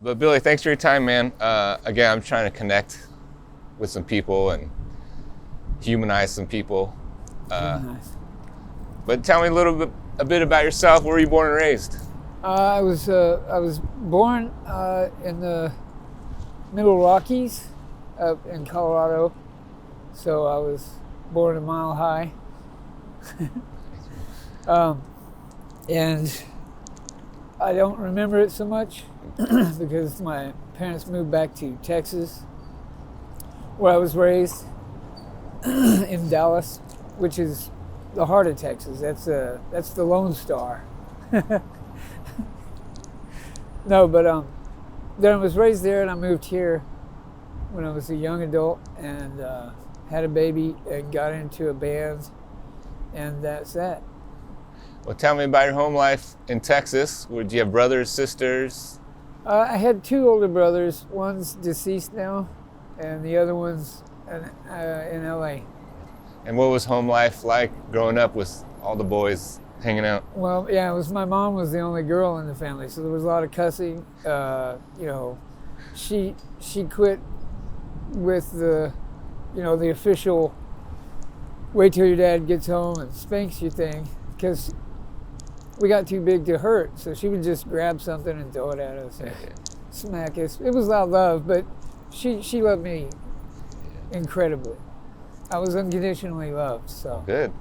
But Billy, thanks for your time, man. Again, I'm trying to connect with some people and humanize some people. Nice. But tell me a bit about yourself. Where were you born and raised? I was born in the Middle Rockies up in Colorado, so I was born a mile high. And I don't remember it so much because my parents moved back to Texas, where I was raised in Dallas, which is the heart of Texas. That's the Lone Star. No, but then I was raised there, and I moved here when I was a young adult, and had a baby and got into a band, and that's that. Well, tell me about your home life in Texas. Do you have brothers, sisters? I had two older brothers. One's deceased now, and the other one's in LA. And what was home life like growing up with all the boys hanging out? Well, yeah, my mom was the only girl in the family, so there was a lot of cussing. She quit with the official wait till your dad gets home and spanks you thing, because we got too big to hurt, so she would just grab something and throw it at us and smack us. It was loud love, but she loved me incredibly. I was unconditionally loved. So good.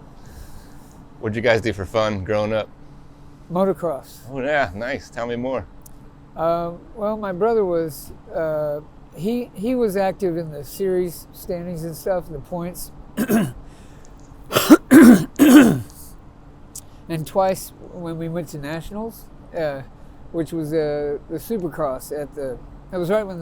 What'd you guys do for fun growing up? Motocross. Oh yeah, nice. Tell me more. Well, my brother was he was active in the series standings and stuff, the points. And twice when we went to nationals, which was the Supercross that was right when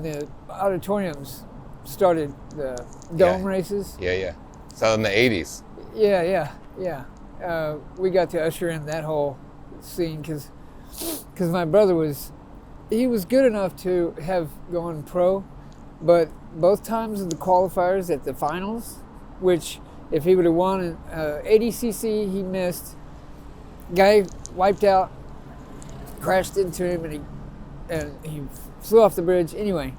the auditoriums started the dome races. Yeah. So in the 80s. Yeah. We got to usher in that whole scene because my brother was good enough to have gone pro, but both times of the qualifiers at the finals, which if he would have won an 80cc, he missed. Guy wiped out, crashed into him, and he flew off the bridge. Anyway,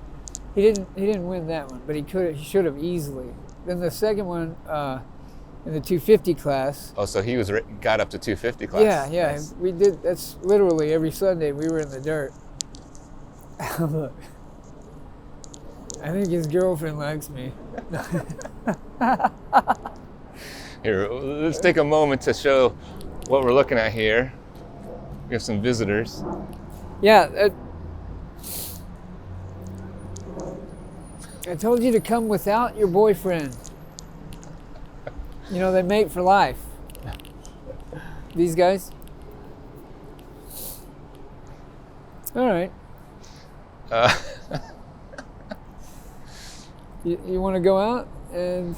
he didn't win that one, but he should have easily. Then the second one in the 250 class. Oh, so he got up to 250 class. Yeah. Nice. We did. That's literally every Sunday we were in the dirt. Look, I think his girlfriend likes me. Here, let's take a moment to show what we're looking at here. We have some visitors. Yeah. I told you to come without your boyfriend. You know, they mate for life. These guys. All right. You want to go out? And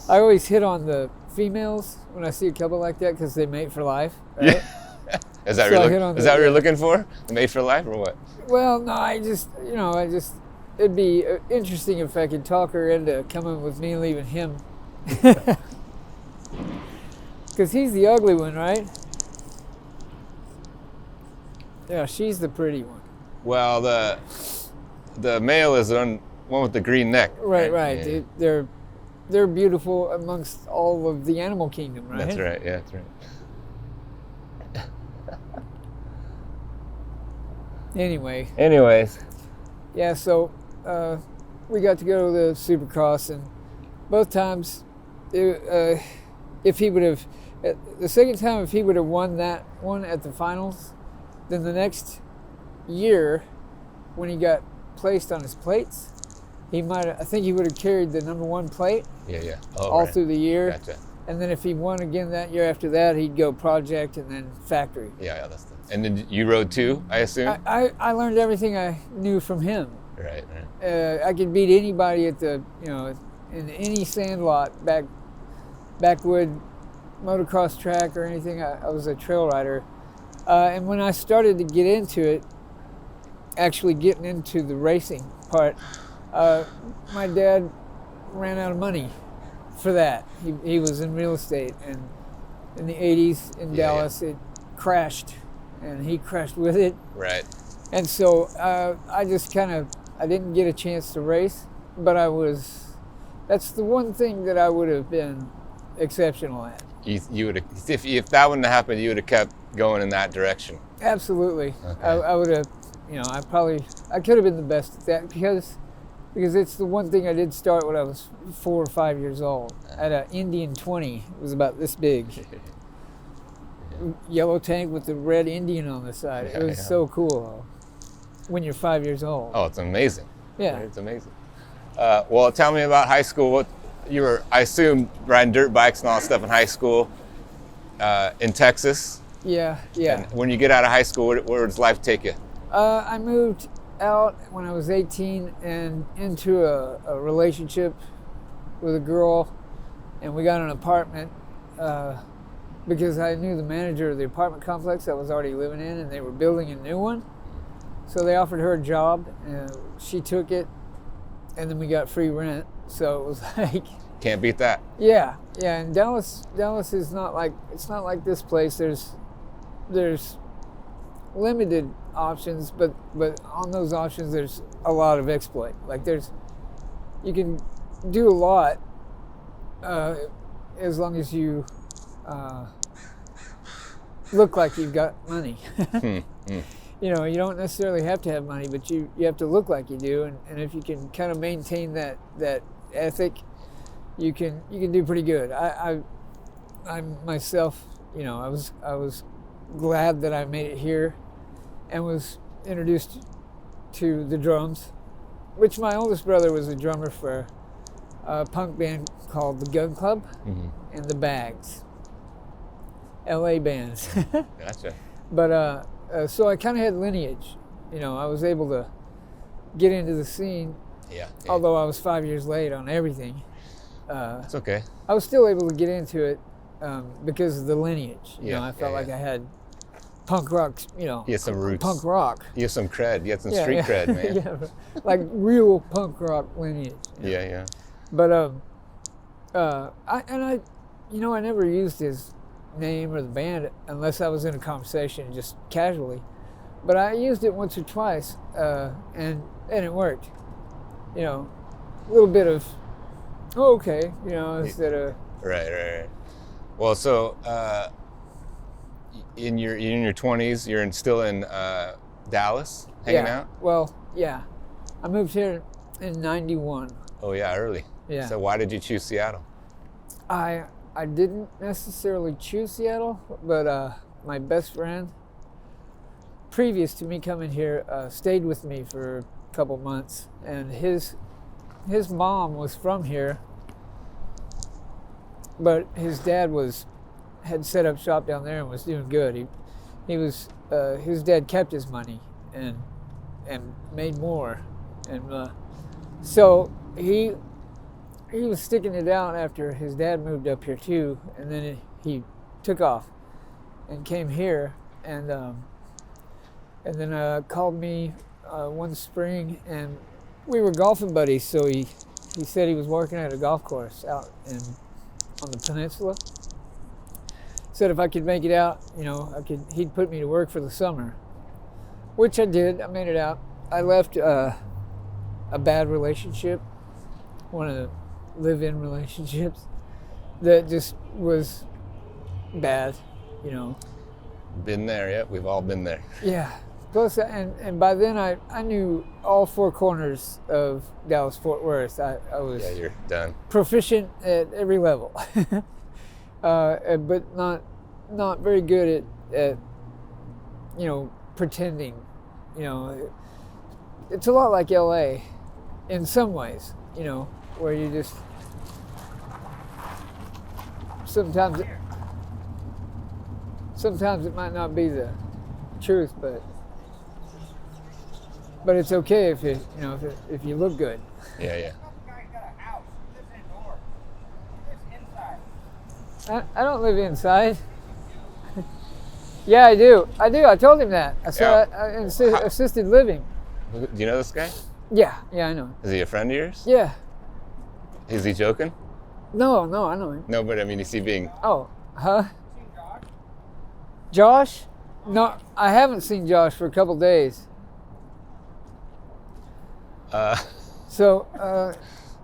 I always hit on the females when I see a couple like that because they mate for life. Right? Yeah. Is that what you're looking for? Mate for life or what? Well, no, it'd be interesting if I could talk her into coming with me and leaving him. Because he's the ugly one, right? Yeah, she's the pretty one. Well, the male is the one with the green neck. Right. Yeah. They're beautiful amongst all of the animal kingdom, right? That's right. Yeah, that's right. Anyways. Yeah, so we got to go to the Supercross, and both times, if he would have, the second time, if he would have won that one at the finals, then the next year, when he got placed on his plates, I think he would have carried the number one plate. Yeah. All through the year. Gotcha. And then if he won again that year after that, he'd go project and then factory. Yeah, that's the. And then you rode too, I assume? I learned everything I knew from him. Right. I could beat anybody at in any sand lot, backwood motocross track or anything. I was a trail rider. And when I started to get into it, actually getting into the racing part, my dad ran out of money for that. He was in real estate, and in the 80s in Dallas, it crashed and he crashed with it. Right. And so I just I didn't get a chance to race, but that's the one thing that I would have been exceptional at. You would have, if that wouldn't have happened, you would have kept going in that direction. Absolutely. Okay. I would have, I could have been the best at that because it's the one thing I did start when I was 4 or 5 years old at an Indian 20. It was about this big. Yellow tank with the red Indian on the side. It was so cool when you're 5 years old. Oh, it's amazing. Yeah. It's amazing. Well, tell me about high school. What you were, I assume, riding dirt bikes and all that stuff in high school in Texas. Yeah. And when you get out of high school, where does life take you? I moved out when I was 18 and into a relationship with a girl, and we got an apartment because I knew the manager of the apartment complex I was already living in, and they were building a new one. So they offered her a job, and she took it, and then we got free rent. So it was like, Can't beat that. yeah. And Dallas is not like, it's not like this place. There's limited options, but on those options there's a lot of exploit. Like you can do a lot as long as you look like you've got money. You know, you don't necessarily have to have money, but you have to look like you do, and if you can kind of maintain that ethic, you can do pretty good. I myself, I was glad that I made it here and was introduced to the drums, which my oldest brother was a drummer for a punk band called the Gun Club and the Bags, LA bands. Gotcha. But so I kind of had lineage. I was able to get into the scene, although I was 5 years late on everything. It's okay. I was still able to get into it because of the lineage. I felt like I had punk rock, You had some roots. punk rock. You have some cred. You had some street cred, man. Yeah, like real punk rock lineage. Yeah. But I never used his name or the band unless I was in a conversation just casually. But I used it once or twice, and it worked. A little bit of, okay, instead of. Right. Well, so in your 20s, you're still in Dallas, hanging out? Well, yeah. I moved here in 91. Oh yeah, early. Yeah. So why did you choose Seattle? I didn't necessarily choose Seattle, but my best friend, previous to me coming here, stayed with me for a couple months, and his mom was from here, but his dad had set up shop down there and was doing good. He was his dad kept his money and made more, and so he was sticking it out after his dad moved up here too, and then he took off and came here, and then called me one spring, and we were golfing buddies. So he said he was working at a golf course out on the peninsula. Said if I could make it out, he'd put me to work for the summer, which I did. I made it out. I left a bad relationship, one of the live-in relationships that just was bad, Been there, yeah. We've all been there. Yeah. Plus, and by then I knew all four corners of Dallas-Fort Worth. I was You're done. proficient at every level, but not very good at pretending. It's a lot like LA in some ways, where you just sometimes it might not be the truth, but it's okay if if you look good. Yeah. I don't live inside. Yeah, I do. I told him that. I said assisted living. Do you know this guy? Yeah, I know him. Is he a friend of yours? Yeah. Is he joking? No, I know him. No, but I mean, is he being... Oh, huh? Josh? No, I haven't seen Josh for a couple days. Uh, So,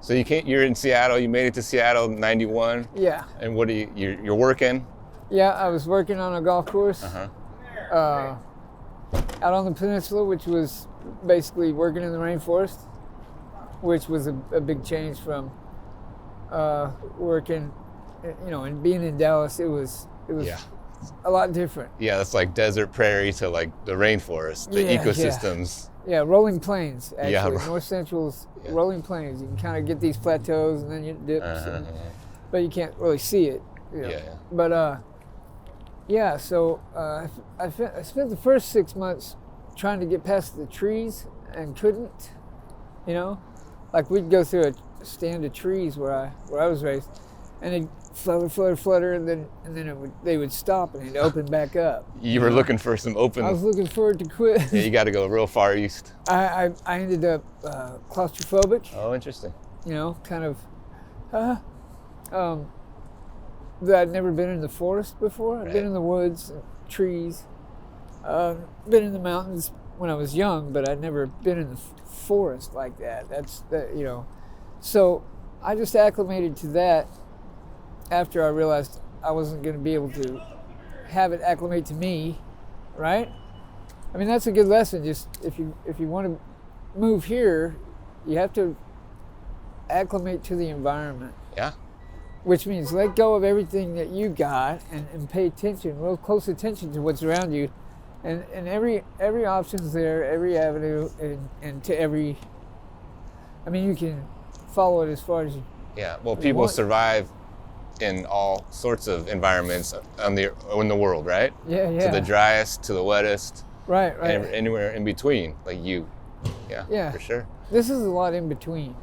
so you're in Seattle. You made it to Seattle in '91. yeah. And what you're working? Yeah, I was working on a golf course Uh-huh. out on the peninsula, which was basically working in the rainforest, which was a big change from working, and being in Dallas. It was Yeah. a lot different. Yeah, that's like desert prairie to like the rainforest, the Yeah, ecosystems. Yeah, rolling plains, actually. Yeah. North Central's Yeah. rolling plains. You can kind of get these plateaus and then you dips, Uh-huh. but you can't really see it. Yeah. But, yeah, so I spent the first 6 months trying to get past the trees and couldn't, Like we'd go through a stand of trees where I was raised, and they'd flutter, and then they would stop and they'd open back up. You were looking for some open. I was looking for it to quit. Yeah, you got to go real far east. I ended up claustrophobic, Oh, interesting. kind of. That I'd never been in the forest before. I'd been in the woods, and trees, been in the mountains when I was young, but I'd never been in the forest like that. So I just acclimated to that after I realized I wasn't going to be able to have it acclimate to me, right? I mean, that's a good lesson. Just if you want to move here, you have to acclimate to the environment. Yeah. Which means let go of everything that you got and pay attention, real close attention to what's around you, and every option's there, every avenue, and to every. I mean, you can follow it as far as you. Yeah. Well, people survive in all sorts of environments in the world, right? Yeah, yeah. To the driest, to the wettest. Right. And anywhere in between, like you. Yeah. Yeah. For sure. This is a lot in between.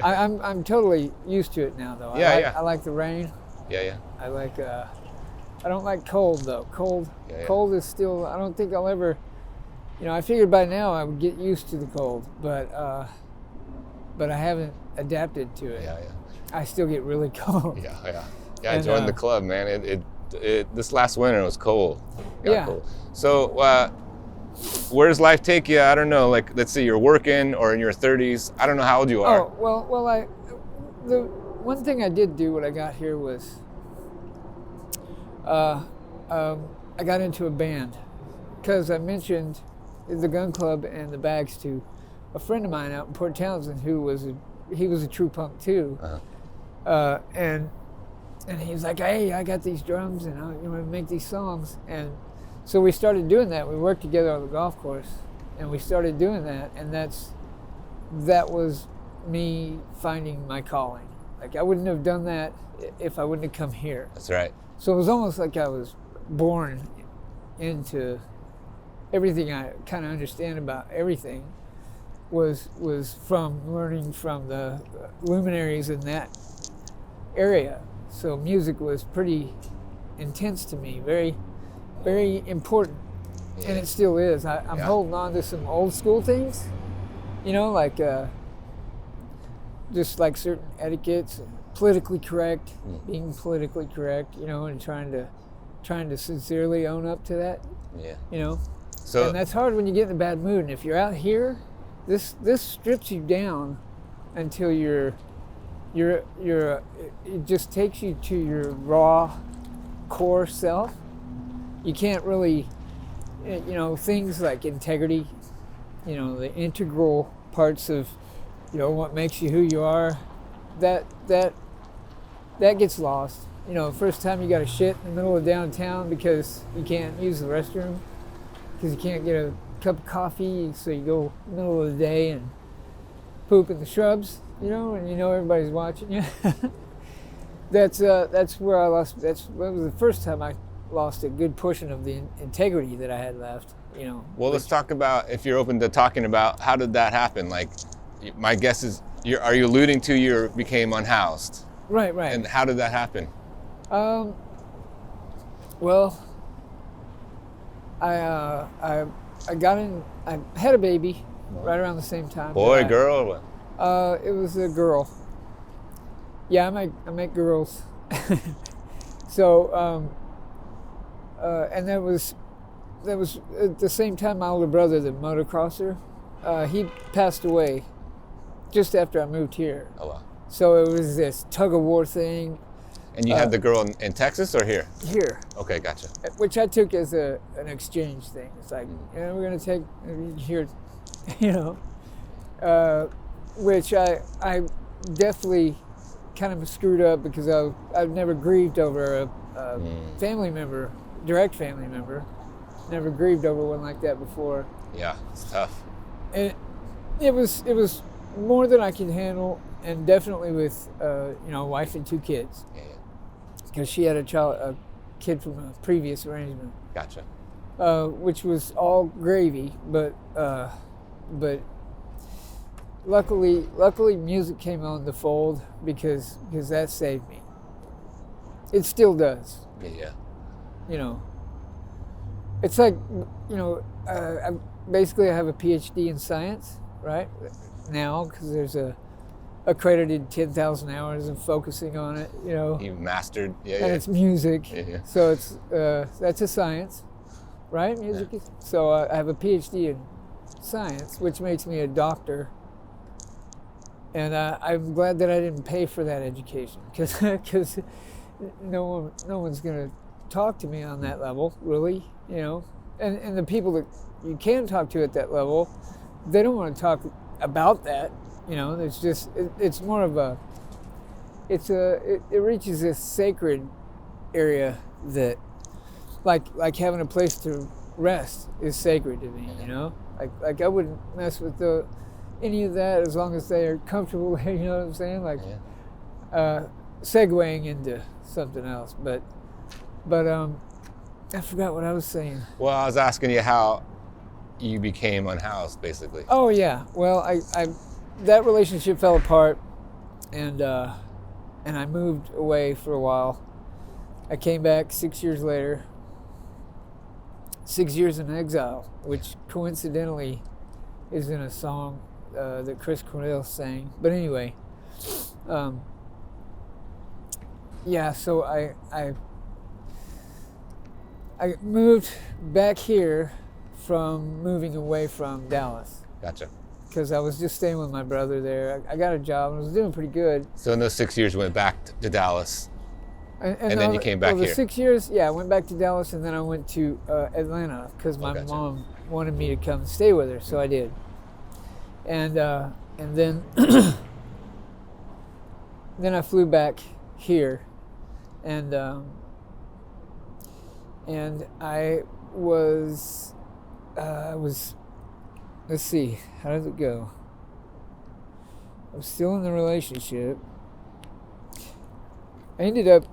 I'm totally used to it now, though. I like the rain. Yeah. I like. I don't like cold though. Cold is still. I don't think I'll ever. I figured by now I would get used to the cold, but I haven't adapted to it. Yeah. I still get really cold. Yeah. I joined the club, man. It this last winter it was cold. Cold. So. Where does life take you? I don't know. Like, let's say you're working or in your 30s. I don't know how old you are. Oh, well, the one thing I did do when I got here was I got into a band because I mentioned the gun club and the bags to a friend of mine out in Port Townsend who was a true punk too. And he was like, hey, I got these drums and I make these songs. And so we started doing that. We worked together on the golf course, and we started doing that, and that was me finding my calling. Like I wouldn't have done that if I wouldn't have come here. That's right. So it was almost like I was born into everything I kind of understand about everything was from learning from the luminaries in that area. So music was pretty intense to me, very very important, and it still is. I'm holding on to some old school things, like just like certain etiquettes, politically correct, being politically correct, and trying to sincerely own up to that. Yeah. So and that's hard when you get in a bad mood. And if you're out here, this strips you down until you're it just takes you to your raw core self. You can't really, things like integrity, the integral parts of, what makes you who you are, that gets lost. The first time you got to shit in the middle of downtown because you can't use the restroom, because you can't get a cup of coffee, so you go middle of the day and poop in the shrubs, and everybody's watching you. That's where I lost. That was the first time I lost a good portion of the integrity that I had left. Well, let's talk about, if you're open to talking about, how did that happen? Like, my guess is, are you alluding to you became unhoused? Right. And how did that happen? Well, I got in. I had a baby right around the same time. Boy, girl, or what? It was a girl. Yeah, I make girls. So, and that was that was at the same time my older brother, the motocrosser, he passed away just after I moved here. Oh, wow. So it was this tug of war thing. And you had the girl in Texas or here? Here. Okay, gotcha. Which I took as an exchange thing. It's like, we're going to take here, which I definitely kind of screwed up because I've never grieved over a family member, direct family member. Never grieved over one like that before. Yeah, it's tough. And it was more than I could handle, and definitely with a wife and 2 kids. Yeah. Because she had a kid from a previous arrangement. Gotcha. Which was all gravy, but luckily music came on the fold because that saved me. It still does. Yeah. It's like, basically I have a PhD in science, right? Now, because there's a accredited 10,000 hours of focusing on it, You've mastered, and it's music, Yeah. so it's that's a science, right? Music. Yeah. So I have a PhD in science, which makes me a doctor, and I'm glad that I didn't pay for that education, because no one's gonna talk to me on that level, really, and the people that you can talk to at that level, they don't want to talk about that. It's just it's more of it reaches this sacred area that like having a place to rest is sacred to me. Like I wouldn't mess with any of that as long as they are comfortable. You know what I'm saying? Segueing into something else, but I forgot what I was saying. Well, I was asking you how you became unhoused, basically. Oh yeah. Well, I that relationship fell apart, and I moved away for a while. I came back 6 years later. 6 years in exile, which coincidentally is in a song that Chris Cornell sang. But anyway, so I moved back here from moving away from Dallas. Gotcha. Because I was just staying with my brother there. I got a job and I was doing pretty good. So in those 6 years, you went back to Dallas, and then you came back here. 6 years, I went back to Dallas, and then I went to Atlanta because my mom wanted me to come and stay with her, so I did. And then then I flew back here, and I was let's see, how does it go? I'm still in the relationship. I ended up,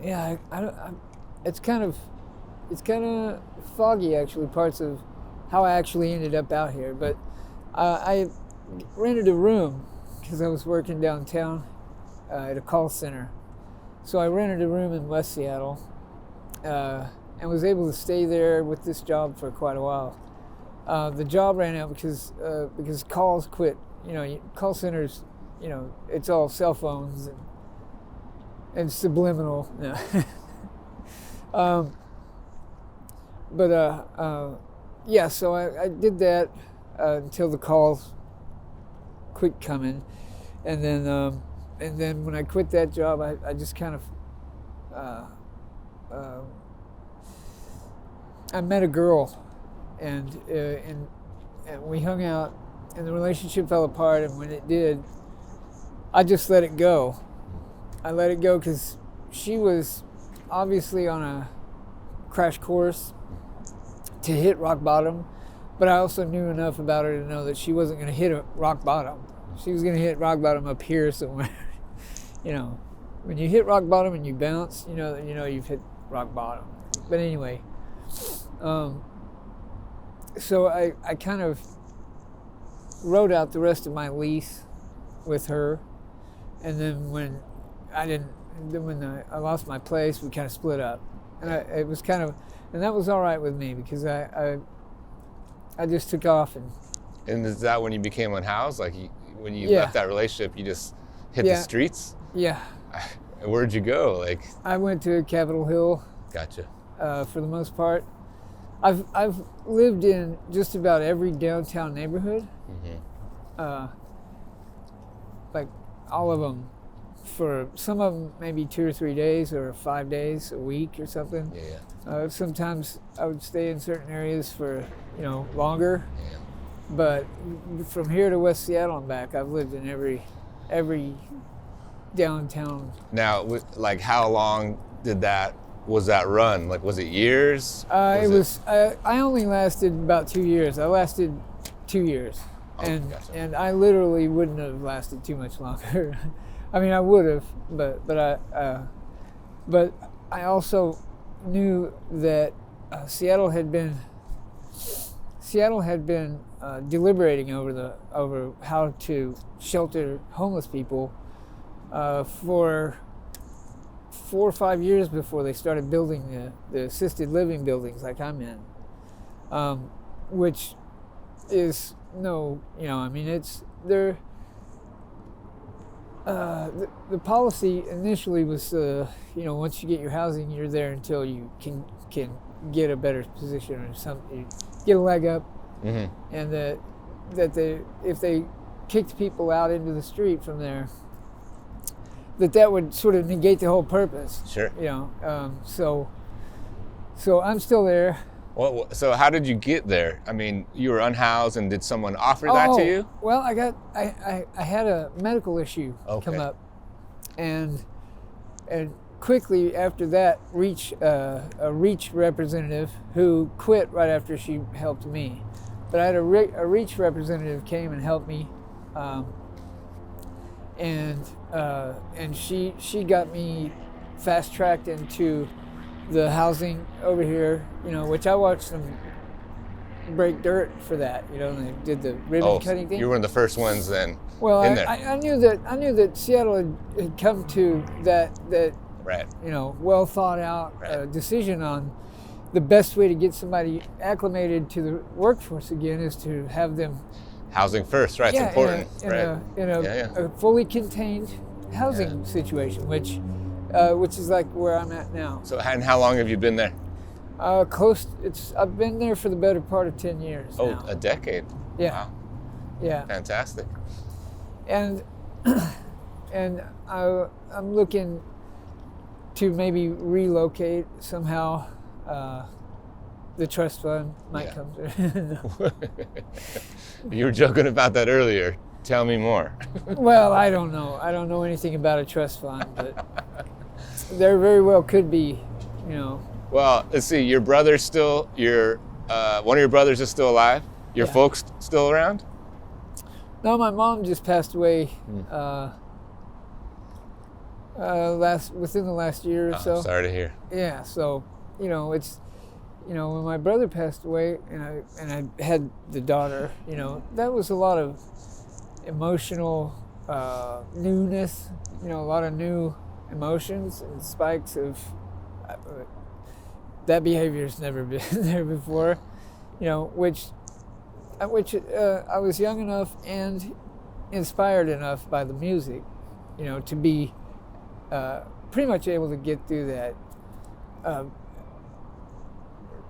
it's kind of foggy actually, parts of how I actually ended up out here. But I rented a room because I was working downtown at a call center. So I rented a room in West Seattle. And was able to stay there with this job for quite a while. The job ran out because calls quit. Call centers, it's all cell phones and subliminal. So I did that until the calls quit coming, and then when I quit that job, I just kind of I met a girl, and we hung out, and the relationship fell apart. And when it did, I just let it go. I let it go because she was obviously on a crash course to hit rock bottom, but I also knew enough about her to know that she wasn't going to hit a rock bottom. She was going to hit rock bottom up here somewhere. When you hit rock bottom and you bounce, you've hit rock bottom. But anyway. So I kind of wrote out the rest of my lease with her, and then when I lost my place, we kind of split up, and it was kind of, and that was all right with me because I just took off. And is that when you became unhoused? Like when you left that relationship, you just hit the streets? Yeah. Where'd you go? I went to Capitol Hill. Gotcha. for the most part. I've lived in just about every downtown neighborhood, like all of them. For some of them, maybe 2 or 3 days, or 5 days, a week, or something. Yeah. Sometimes I would stay in certain areas for longer. Yeah. But from here to West Seattle and back, I've lived in every downtown. Now, like, how long was that run? Like, was it years? I only lasted about 2 years. I lasted 2 years, and I literally wouldn't have lasted too much longer. I mean, I would have, but I also knew that Seattle had been deliberating over how to shelter homeless people for 4 or 5 years before they started building the assisted living buildings like I'm in, which is the policy initially was, once you get your housing, you're there until you can get a better position or something, get a leg up, and that if they kicked people out into the street from there, that would sort of negate the whole purpose. Sure. So I'm still there. Well, so how did you get there? I mean, you were unhoused, and did someone offer that to you? Well, I had a medical issue come up, and quickly after that, a REACH representative who quit right after she helped me, but I had a REACH representative came and helped me, and she got me fast tracked into the housing over here, which I watched them break dirt for that, and they did the ribbon cutting thing. You were one of the first ones then. Well, in there. I knew that Seattle had come to that right. Well thought out decision on the best way to get somebody acclimated to the workforce again is to have them housing first, right? It's important, in a fully contained housing situation, which is like where I'm at now. So, and how long have you been there? I've been there for the better part of 10 years now. A decade. Yeah. Wow. Yeah. Fantastic. And I'm looking to maybe relocate somehow. The trust fund might come through. You were joking about that earlier. Tell me more. Well, I don't know. I don't know anything about a trust fund, but there very well could be, Well, let's see. Your brother's still. One of your brothers is still alive. Your folks still around? No, my mom just passed away. Within the last year or so. I'm sorry to hear. Yeah. So, it's. When my brother passed away, and I had the daughter, that was a lot of emotional newness, a lot of new emotions and spikes of that behavior's never been there before, which I was young enough and inspired enough by the music, to be pretty much able to get through that.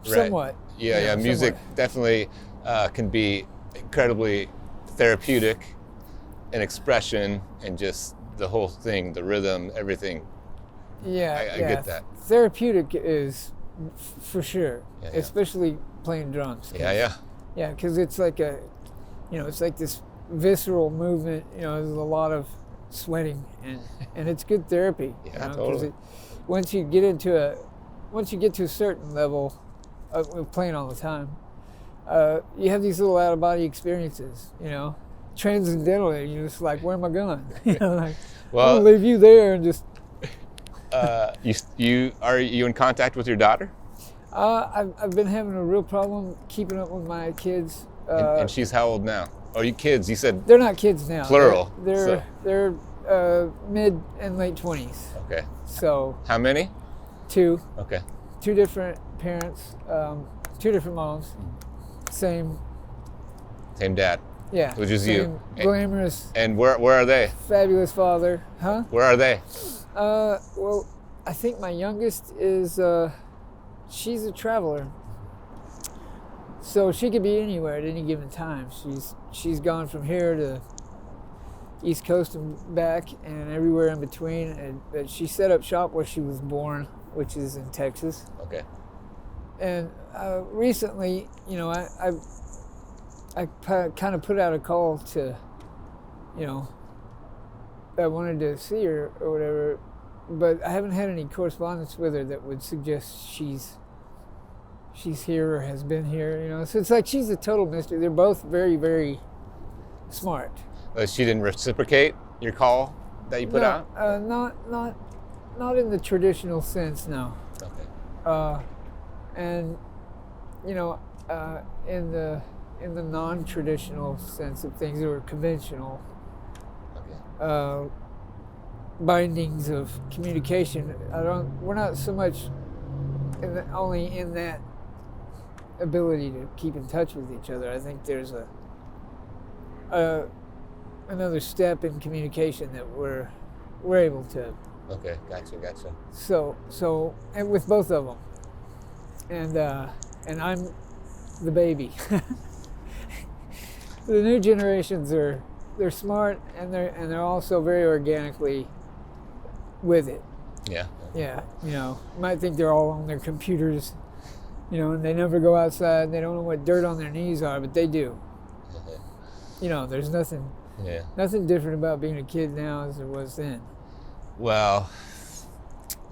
Somewhat. Yeah. Music definitely can be incredibly therapeutic in expression and just the whole thing, the rhythm, everything. Yeah, I get that. Therapeutic is for sure, especially playing drums. Yeah. Yeah, because it's like it's like this visceral movement. There's a lot of sweating, and it's good therapy. Yeah, totally. Once you get to a certain level. We're playing all the time. You have these little out-of-body experiences, transcendentally. You're just like, where am I going? I'm gonna leave you there and just. Are you in contact with your daughter? I've been having a real problem keeping up with my kids. And she's how old now? Oh, you kids? You said they're not kids now. Plural. They're mid and late 20s. Okay. So. How many? 2. Okay. 2 different parents, 2 different moms, same dad. Yeah. Which is you. Glamorous. And where are they? Fabulous father, huh? Where are they? Well, I think my youngest is she's a traveler, so she could be anywhere at any given time. She's gone from here to East Coast and back, and everywhere in between. And she set up shop where she was born, which is in Texas. Okay. And recently, you know, I kind of put out a call to, you know, I wanted to see her or whatever, but I haven't had any correspondence with her that would suggest she's here or has been here, you know. So it's like she's a total mystery. They're both very, very smart. She didn't reciprocate your call that you put out? Not in the traditional sense, no. Okay. And you know, in the non-traditional sense of things, or conventional bindings of communication, we're not so much only in that ability to keep in touch with each other. I think there's another step in communication that we're able to. Okay, gotcha. So and with both of them, and I'm the baby. The new generations they're smart, and they're also very organically with it. Yeah. Yeah, you know, you might think they're all on their computers, you know, and they never go outside, and they don't know what dirt on their knees are, but they do. You know, there's nothing different about being a kid now as there was then. Well,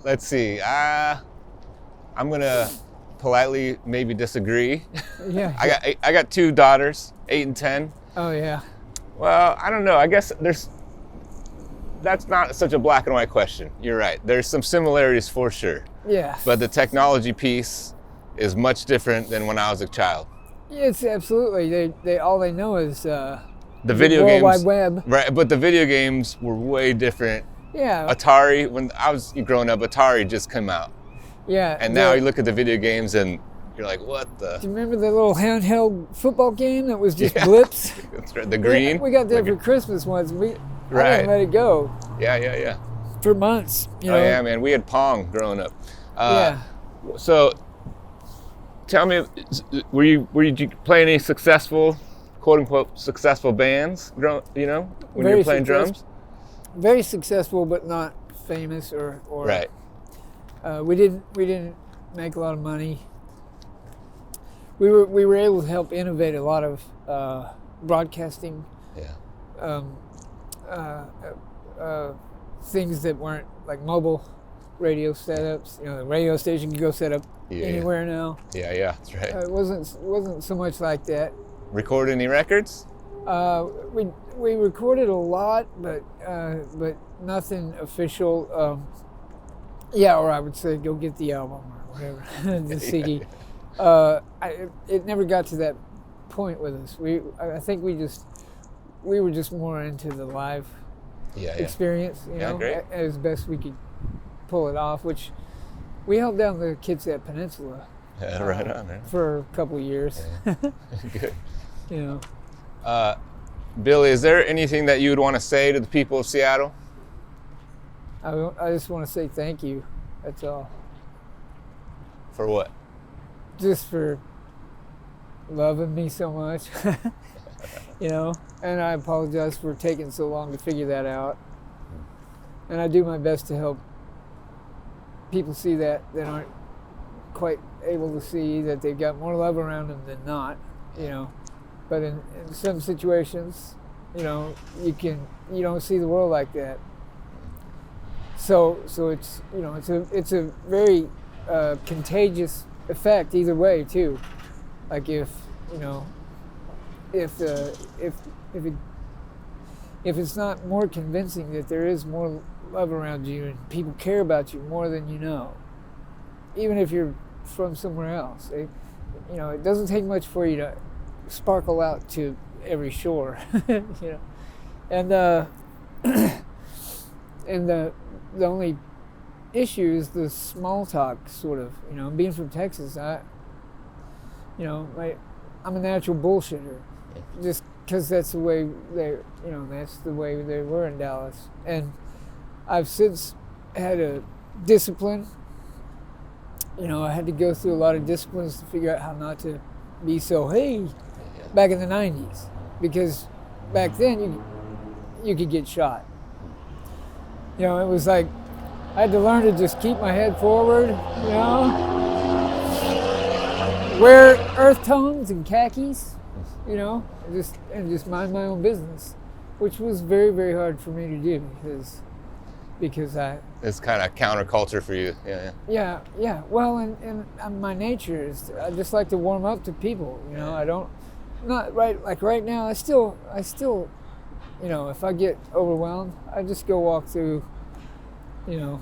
let's see. I'm gonna politely maybe disagree. Yeah. I got two daughters, 8 and 10. Oh yeah. Well, I don't know. I guess that's not such a black and white question. You're right. There's some similarities for sure. Yeah. But the technology piece is much different than when I was a child. It's absolutely. They all they know is the video World games. Wide Web. Right, but the video games were way different. Yeah. Atari, when I was growing up, Atari just came out. Yeah. And now you look at the video games and you're like, what the? Do you remember the little handheld football game that was just blips? That's right, the green. We got that for Christmas once. I Right. didn't let it go. Yeah. For months. You know? Oh yeah, man. We had Pong growing up. Yeah. So, tell me, were you play any successful, quote unquote, successful bands? You know, when you were playing drums. Very successful, but not famous or. Right. We didn't make a lot of money. We were able to help innovate a lot of broadcasting. Yeah. Things that weren't like mobile radio setups. You know, the radio station can go set up anywhere now. Yeah, that's right. It wasn't so much like that. Record any records? We recorded a lot, but nothing official. Or I would say go get the album or whatever, the CD. It never got to that point with us. I think we were just more into the live experience, you know, as best we could pull it off, which we held down the kids at Peninsula. Yeah, right on, man. For a couple of years. Yeah. Good. You know. Billy, is there anything that you would want to say to the people of Seattle? I just want to say thank you. That's all. For what? Just for loving me so much. You know, and I apologize for taking so long to figure that out. And I do my best to help people see that aren't quite able to see that they've got more love around them than not, you know. But in some situations, you know, you don't see the world like that. So it's, you know, it's a very contagious effect either way too. Like if it's not more convincing that there is more love around you and people care about you more than you know, even if you're from somewhere else, you know, it doesn't take much for you to sparkle out to every shore, you know, and the only issue is the small talk sort of, you know. Being from Texas, I'm a natural bullshitter, just because that's the way that's the way they were in Dallas, and I've since had a discipline, you know, I had to go through a lot of disciplines to figure out how not to be so back in the 90s, because back then you could get shot. You know, it was like I had to learn to just keep my head forward, you know, wear earth tones and khakis, you know, and just mind my own business, which was very, very hard for me to do because it's kind of counterculture for you. Yeah. Well, and my nature is I just like to warm up to people, you know. I don't, not right now. I still, you know, if I get overwhelmed, I just go walk through, you know,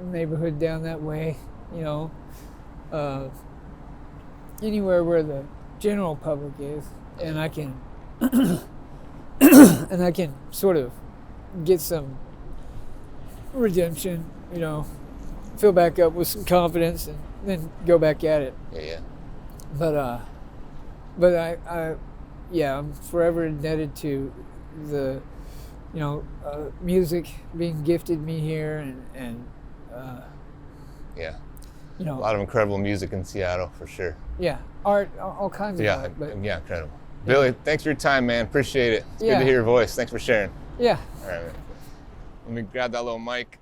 a neighborhood down that way, you know, anywhere where the general public is, and I can and I can sort of get some redemption, you know, fill back up with some confidence, and then go back at it. But I'm forever indebted to the, you know, music being gifted me here, and you know, a lot of incredible music in Seattle for sure. Yeah, art, all kinds of art. But, incredible. Billy, thanks for your time, man. Appreciate it. It's good to hear your voice. Thanks for sharing. Yeah. All right, man. Let me grab that little mic.